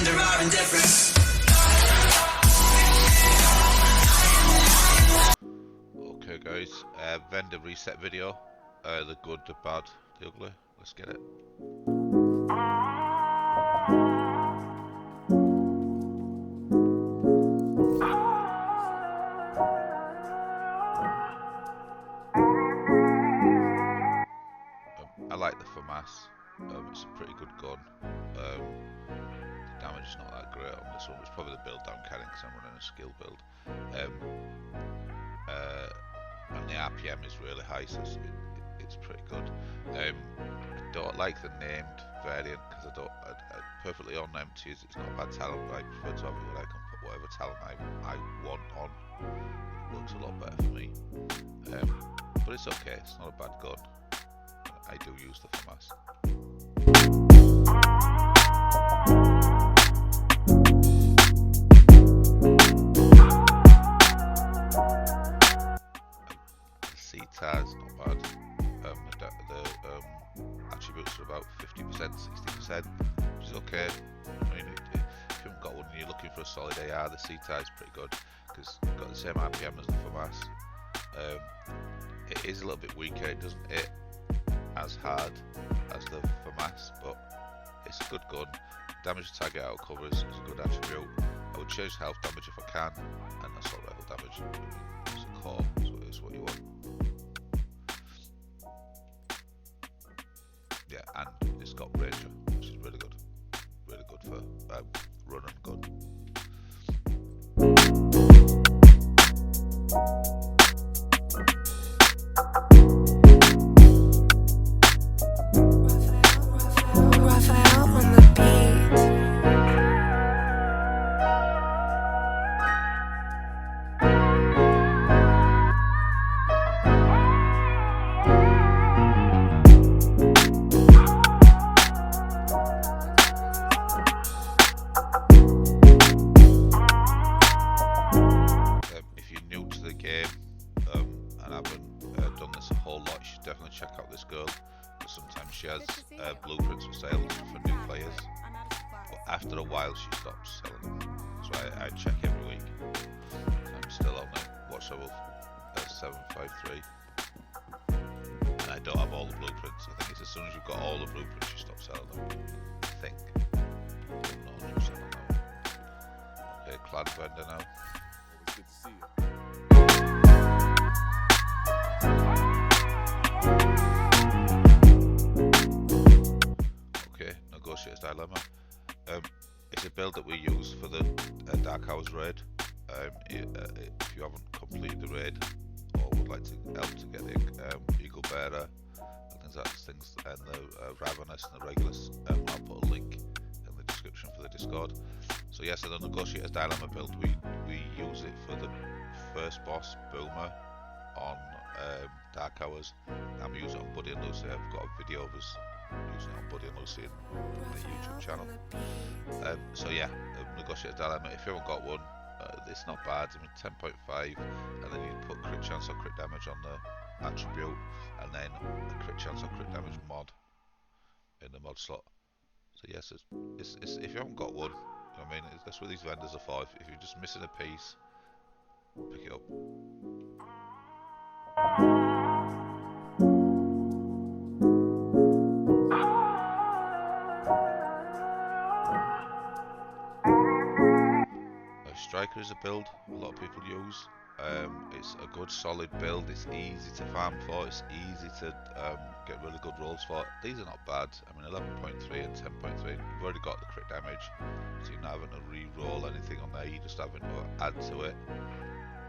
under our indifference. Okay guys, vendor reset video, the good, the bad, the ugly, let's get it. I like the FAMAS, it's a pretty good gun. The damage is not that great on this one, it's probably the build down carrying because I'm running a skill build. And the RPM is really high, so it's pretty good. I don't like the named variant because I perfectly on empty it's not a bad talent, but I prefer to have it where I can put whatever talent I want on. It works a lot better for me. But it's okay, it's not a bad gun. I do use the FAMAS. C-TAR's not bad. The attributes are about 50%, 60%, which is okay. I mean, if you haven't got one and you're looking for a solid AR, the C-TAR is pretty good because it's got the same RPM as the FAMAS. It is a little bit weaker, it doesn't hit as hard as the FAMAS, but it's a good gun. Damage to target out cover is a good attribute. I would change health damage if I can, and assault rifle damage is a core, so it's what you want. Yeah, and it's got Ranger, which is really good for run and gun. Definitely check out this girl, because sometimes she has blueprints for sale for new players, but after a while she stops selling them, so I check every week. I'm still on the watch level 753, and I don't have all the blueprints. I think it's as soon as you've got all the blueprints you stop selling them, I think. I'm not 100% on that one. Okay, clad vendor now. It's good to see you. Negotiator's Dilemma. It's a build that we use for the Dark Hours raid. If you haven't completed the raid or would like to help to get the Eagle Bearer and things and the Ravenous and the Regulus, I'll put a link in the description for the Discord. So yes, in the Negotiator's Dilemma build, we use it for the first boss, Boomer, on Dark Hours, and we use it on Buddy and Lucy. I've got a video of us using it on Buddy and Lucy on the YouTube channel. So yeah, Negotiator's Dilemma, if you haven't got one, it's not bad. I mean 10.5, and then you put crit chance or crit damage on the attribute, and then the crit chance or crit damage mod in the mod slot. So yes, it's if you haven't got one, I mean, that's what these vendors are for. If you're just missing a piece, pick it up. Striker is a build a lot of people use. It's a good solid build, it's easy to farm for, it's easy to get really good rolls for. These are not bad. I mean 11.3 and 10.3, you've already got the crit damage, so you're not having to re-roll anything on there, you're just having to add to it,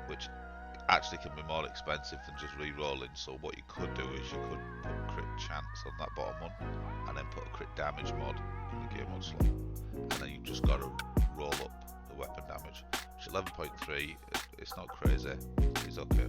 which actually can be more expensive than just re-rolling. So what you could do is you could put crit chance on that bottom one and then put a crit damage mod in the gear mod slot, and then you just got to roll up the weapon damage. Which 11.3, it's not crazy, it's okay.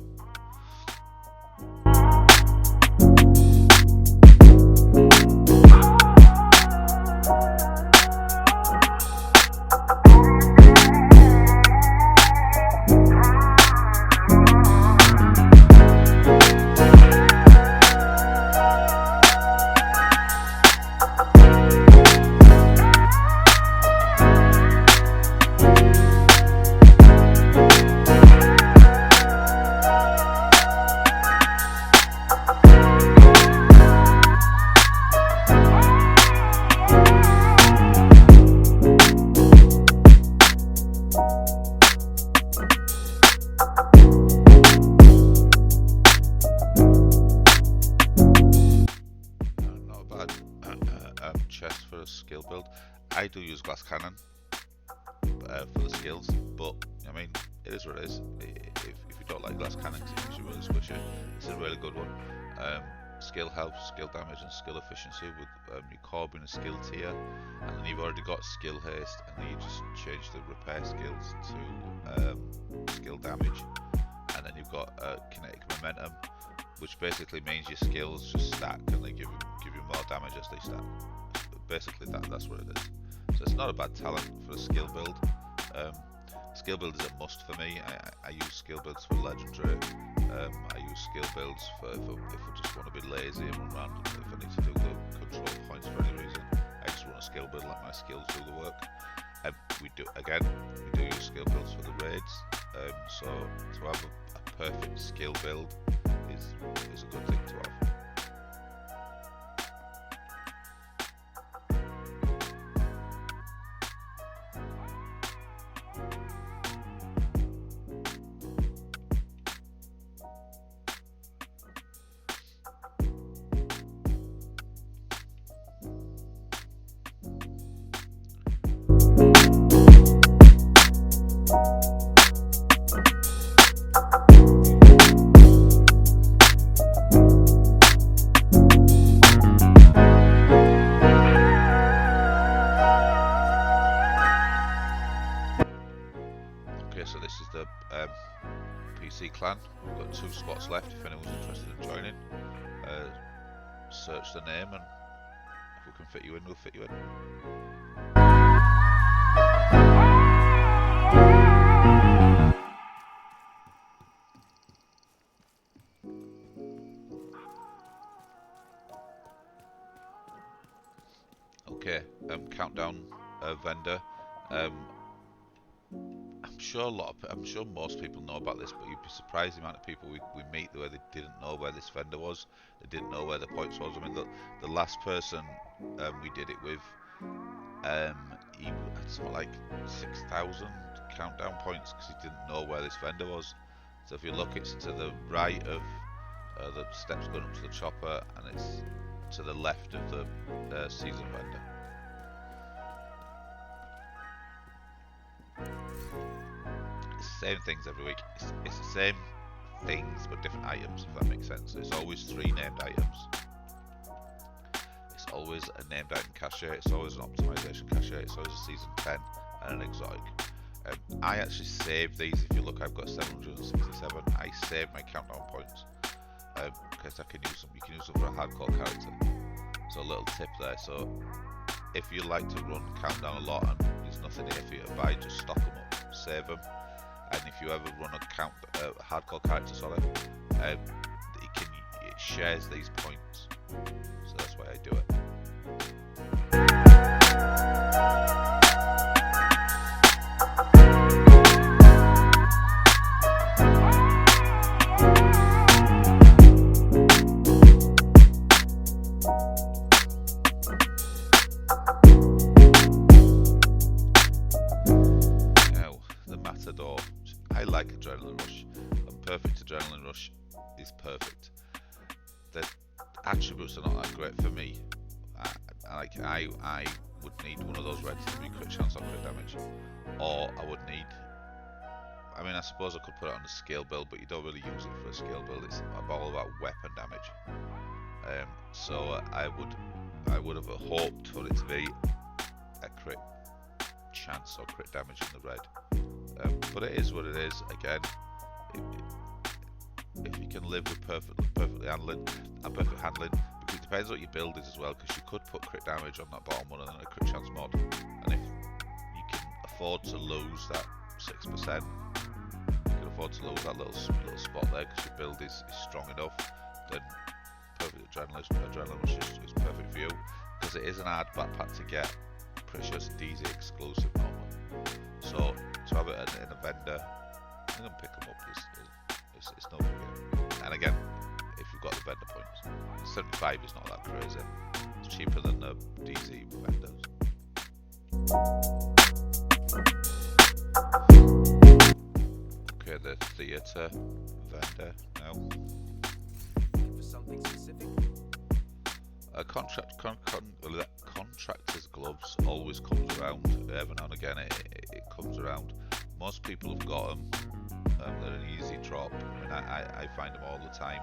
I do use glass cannon for the skills, but I mean, it is what it is. If you don't like glass cannon, because it makes you really squishy, it's a really good one. Skill health, skill damage, and skill efficiency with your core being a skill tier, and then you've already got skill haste, and then you just change the repair skills to skill damage, and then you've got kinetic momentum, which basically means your skills just stack and they give you more damage as they stack. Basically, that's what it is. So it's not a bad talent for a skill build. Skill build is a must for me. I use skill builds for legendary. I use skill builds for if I just want to be lazy and run around. If I need to do the control points for any reason, I just run a skill build, let my skills do the work. We do use skill builds for the raids. So to have a perfect skill build is a good thing to have. So this is the PC clan. We've got 2 spots left if anyone's interested in joining. Search the name, and if we can fit you in, we'll fit you in. Okay, countdown vendor. I'm sure most people know about this, but you'd be surprised the amount of people we meet where they didn't know where this vendor was. They didn't know where the points was. I mean, the last person we did it with, he had something like 6,000 countdown points because he didn't know where this vendor was. So if you look, it's to the right of the steps going up to the chopper, and it's to the left of the season vendor. It's the same things every week. It's the same things but different items, if that makes sense. It's always 3 named items. It's always a named item cache. It's always an optimization cache. It's always a season 10 and an exotic. I actually saved these. If you look, I've got 767. I saved my countdown points because I can use them. You can use them for a hardcore character. So a little tip there. So if you like to run countdown a lot and there's nothing here for you to buy, just stock them up, save them. And if you ever run a hardcore character, it shares these points. So that's why I do it. I like Adrenaline Rush, and Perfect Adrenaline Rush is perfect. The attributes are not that great for me. I would need one of those reds to be crit chance or crit damage, or I mean, I suppose I could put it on a skill build, but you don't really use it for a skill build. It's all about weapon damage. So I would have hoped for it to be a crit chance or crit damage in the red. But it is what it is. Again, if you can live with perfectly handling and perfect handling, because it depends what your build is as well. Because you could put crit damage on that bottom one and then a crit chance mod, and if you can afford to lose that 6%, you can afford to lose that little spot there because your build is strong enough, then Perfect Adrenaline Rush is perfect for you, because it is an hard backpack to get. Pretty sure it's DZ exclusive normally. So to have it in a vendor, I'm going to pick them up. It's no big. And again, if you've got the vendor points, 75 is not that crazy. It's cheaper than the DZ vendors. Okay, the theatre vendor now. For something specific? a contractor's gloves always comes around every now and again. It comes around. Most people have got them. They're an easy drop. I mean, I find them all the time.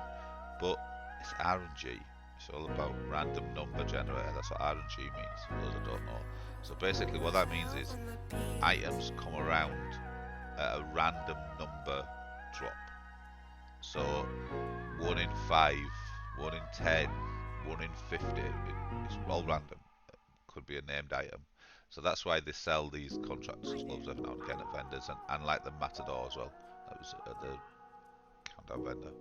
But it's RNG. It's all about random number generator. That's what RNG means, for those who don't know. So basically what that means is items come around at a random number drop. So 1 in 5, 1 in 10, 1 in 50, it's all random. It could be a named item. So that's why they sell these contractors gloves every now and again at vendors, and like the Matador as well. That was at the countdown vendor.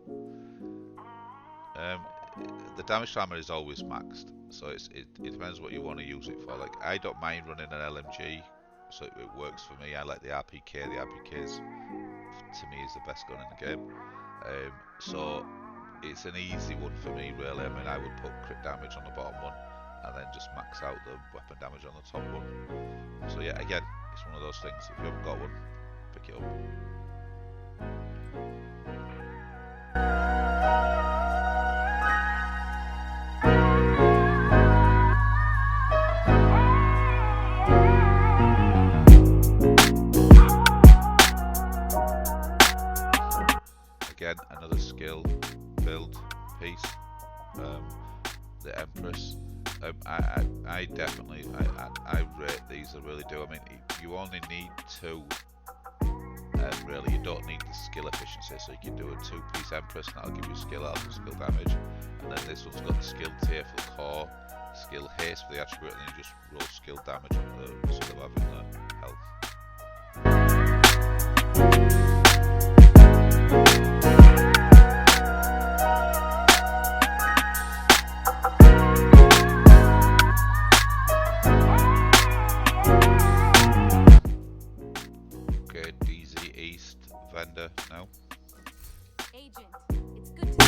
The damage timer is always maxed, so it depends what you want to use it for. Like, I don't mind running an LMG, so it works for me. I like the RPK. The RPK's, to me, is the best gun in the game. So it's an easy one for me, really. I mean, I would put crit damage on the bottom one, and then just max out the weapon damage on the top one. So yeah, again, it's one of those things. If you haven't got one, pick it up. Again, another skill build piece. The Empress. I definitely rate these. I really do. I mean, you only need 2. Really, you don't need the skill efficiency, so you can do a 2-piece Empress, and that'll give you skill out of skill damage. And then this one's got the skill tier for the core, skill haste for the attribute, and then you just roll skill damage on the instead of having the health. Vendor now. Agent, it's good to see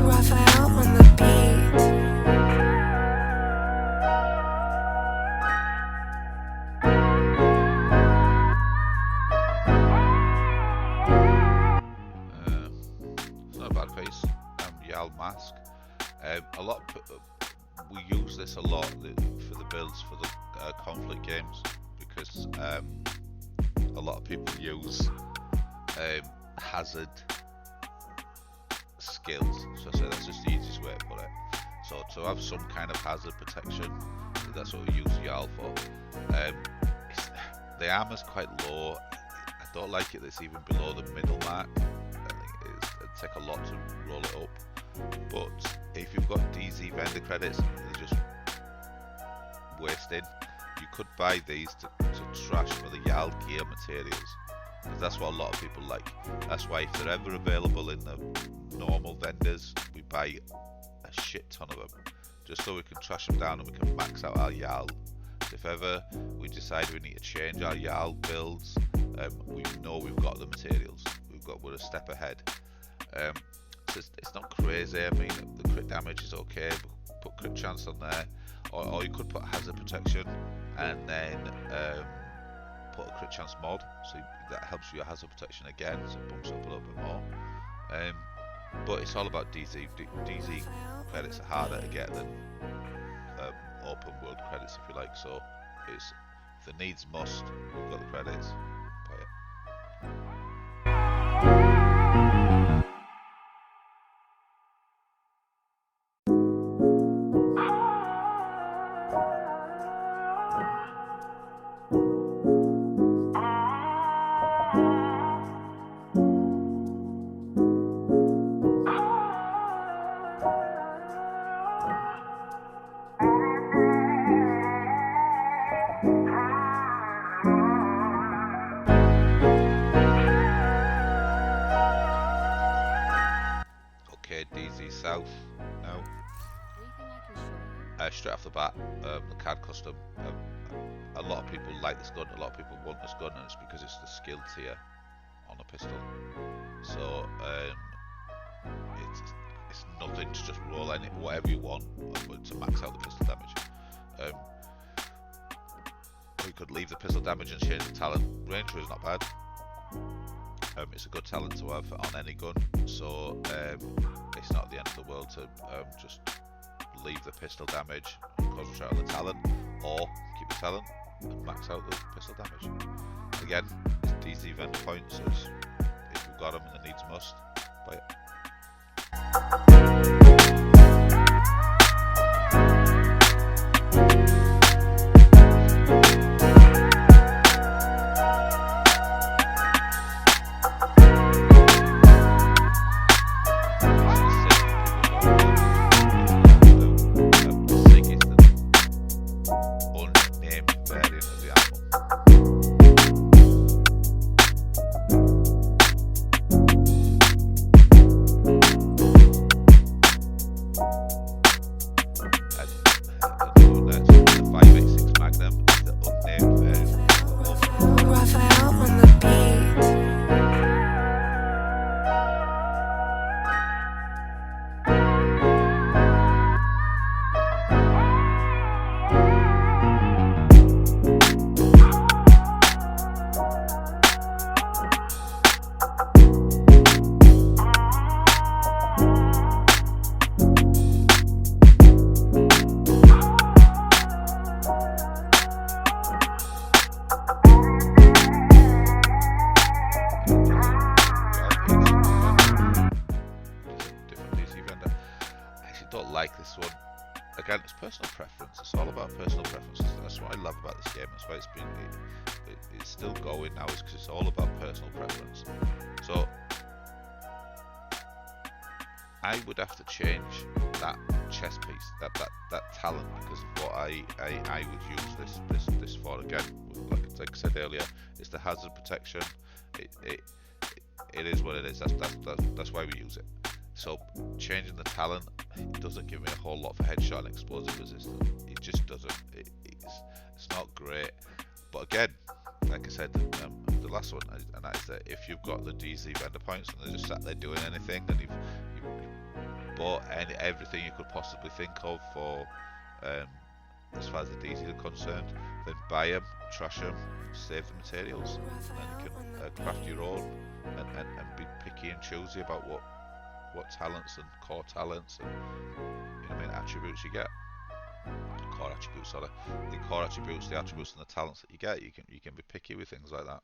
Raphael on the beat. Mask. A lot we use this a lot for the builds for the conflict games, because a lot of people use hazard skills. So I say that's just the easiest way to put it. So to have some kind of hazard protection, that's what we use Jarl for. The armor's quite low. I don't like it that's even below the middle mark. I think it'd take a lot to roll it up. But if you've got DZ vendor credits, they're just wasting. You could buy these to trash for the Jarl gear materials, because that's what a lot of people like. That's why if they're ever available in the normal vendors, we buy a shit ton of them, just so we can trash them down and we can max out our Jarl. If ever we decide we need to change our Jarl builds, we know we've got the materials. We're a step ahead. It's not crazy. I mean, the crit damage is okay. Put crit chance on there, or you could put hazard protection and then put a crit chance mod, so that helps your hazard protection again, so it bumps up a little bit more. But it's all about DZ. DZ credits are harder to get than open world credits, if you like. So it's, if the needs must, we've got the credits. Buy it. DZ South now. Straight off the bat, the CAD custom. A lot of people like this gun, a lot of people want this gun, and it's because it's the skill tier on a pistol. So it's it's nothing to just roll any whatever you want to max out the pistol damage. We could leave the pistol damage and change the talent. Ranger is not bad. It's a good talent to have on any gun, so it's not the end of the world to just leave the pistol damage and concentrate on the talent, or keep the talent and max out the pistol damage. Again, it's DC vendor points, so if you've got them and the needs must, buy it. Like this one. Again, it's personal preference. It's all about personal preferences. That's what I love about this game. That's why it's still going now, is because it's all about personal preference. So I would have to change that chest piece, that talent, because of what I would use this for. Again, like I said earlier, it's the hazard protection. It is what it is. That's why we use it. So changing the talent, it doesn't give me a whole lot for headshot and explosive resistance. It just doesn't. It's not great. But again, like I said, the last one, and that is that if you've got the DC vendor points and they're just sat there doing anything, and you've bought everything you could possibly think of for as far as the DC are concerned, then buy them, trash them, save the materials, and you can craft your own and be picky and choosy about what talents and core talents and attributes you get. Core attributes, sorry. The core attributes, the attributes and the talents that you get, you can be picky with things like that.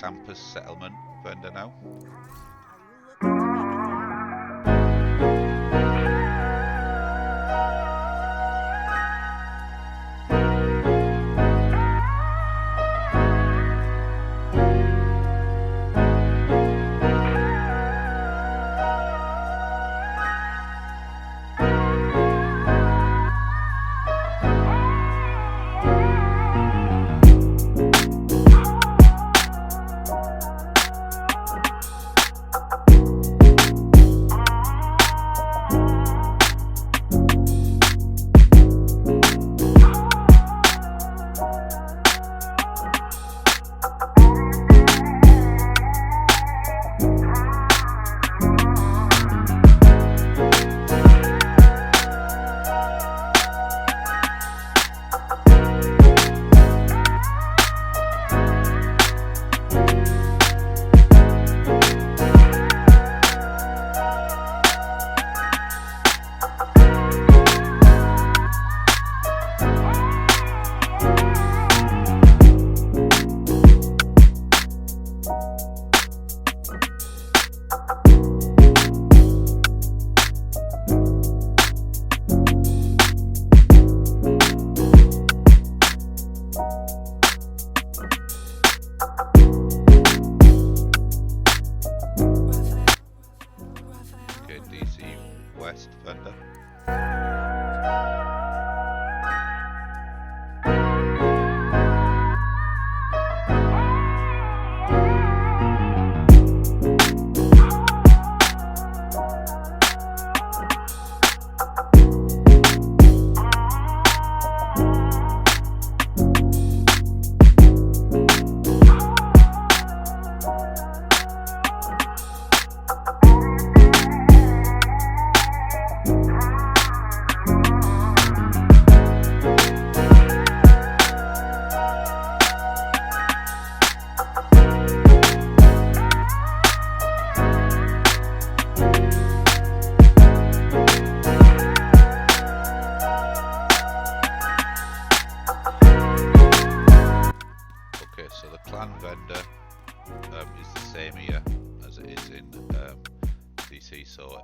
Campus settlement vendor now.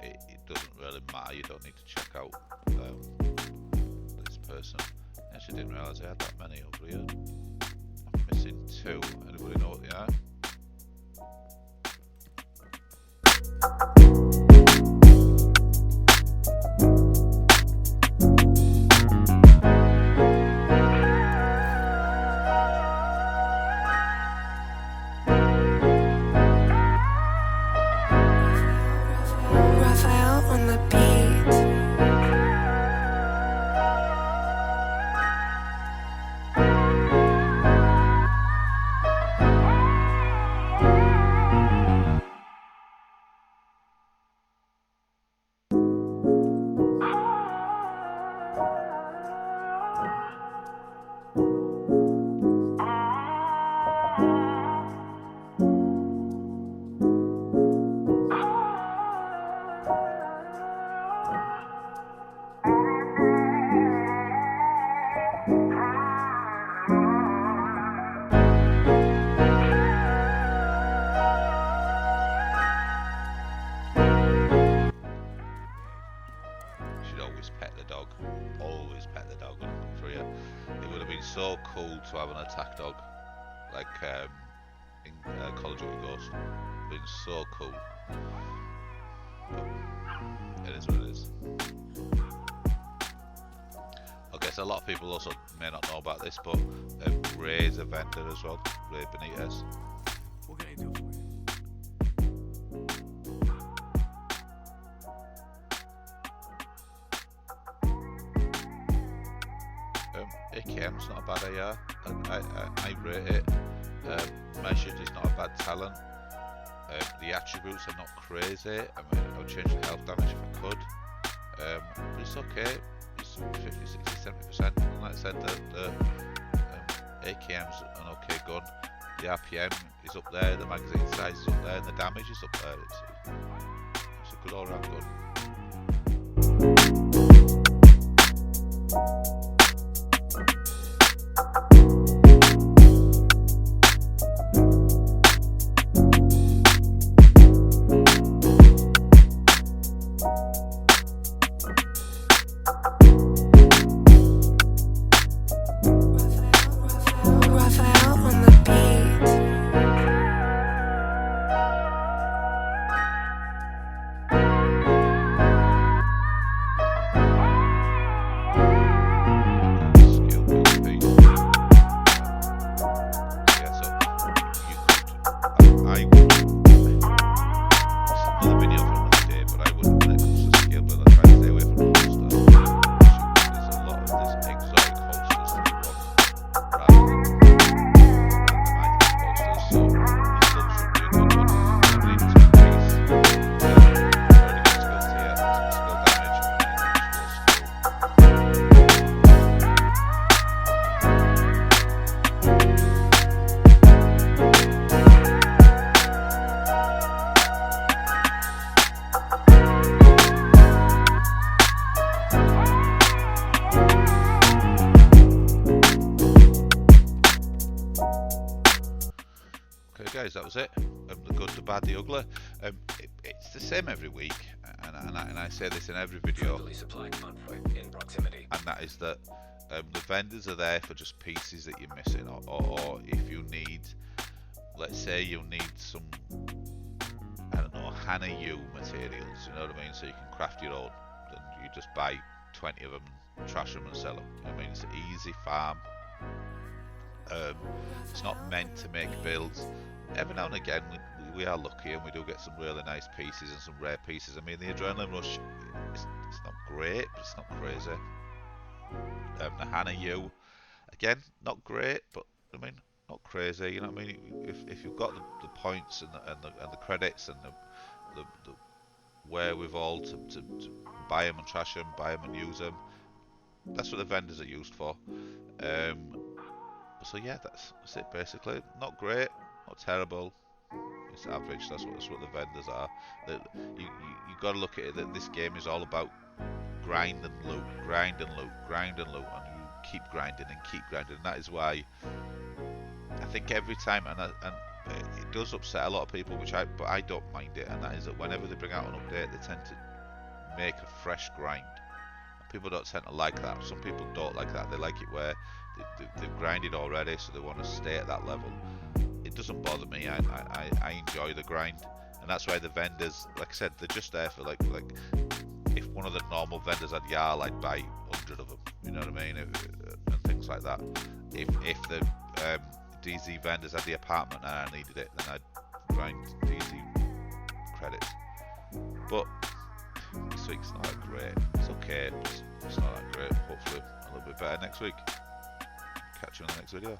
but it doesn't really matter. You don't need to check out this person. I actually didn't realise I had that many over here. I'm missing 2. Anybody know what they are? Raphael on the beat. Should always pet the dog. Always pet the dog when I come through here. It would have been so cool to have an attack dog, like in Call of Duty Ghost. Been so cool. But it is what it is. I guess a lot of people also may not know about this, but Ray's a vendor as well. Ray Benitez. What can I do for you? AKM's not a bad AR. I rate it. Measured is not a bad talent. The attributes are not crazy. I mean, I'll change the health damage if I could. But it's okay. It's 50, 60, 70%. And like I said, the AKM's an okay gun. The RPM is up there, the magazine size is up there, and the damage is up there. It's a good all-round gun. Raphael on the beat. Skill BP. Yeah, so I would. It's another video for another day, but I would, when it comes to skill build, I try to stay away from holster. There's a lot of this exotic holsters that you want rather than randomized holsters. So these looks would be a good one. I believe it's a piece. Already got skills here, some skill damage, and then usual skill. Okay, guys, that was it. The good, the bad, the ugly. It's the same every week, and I say this in every video, Friendly supply conflict in proximity. and that is that the vendors are there for just pieces that you're missing, or if you need, let's say you need some, I don't know, Hana U materials, you know what I mean, so you can craft your own, then you just buy 20 of them, trash them and sell them. You know what I mean, it's an easy farm. It's not meant to make builds. Every now and again we are lucky and we do get some really nice pieces and some rare pieces. I mean, the Adrenaline Rush, it's not great, but it's not crazy. The Hana U, again, not great, but I mean, not crazy. You know what I mean? If you've got the points and the credits and the wherewithal to buy them and trash them, buy them and use them, that's what the vendors are used for. So yeah, that's it basically. Not great, not terrible. It's average. That's what the vendors are. You got to look at it that this game is all about grind and loot, grind and loot, grind and loot, and you keep grinding and keep grinding. And that is why I think every time, and it does upset a lot of people, but I don't mind it. And that is that whenever they bring out an update, they tend to make a fresh grind. People don't tend to like that. Some people don't like that. They like it where they've grinded already, so they want to stay at that level. It doesn't bother me. I enjoy the grind, and that's why the vendors, like I said, they're just there for like if one of the normal vendors had Yarl, I'd buy 100 of them. You know what I mean? And things like that. If the DZ vendors had the apartment and I needed it, then I'd grind DZ credits. But this week's not that great. It's okay, but it's not that great. Hopefully a little bit better next week. Catch you in the next video.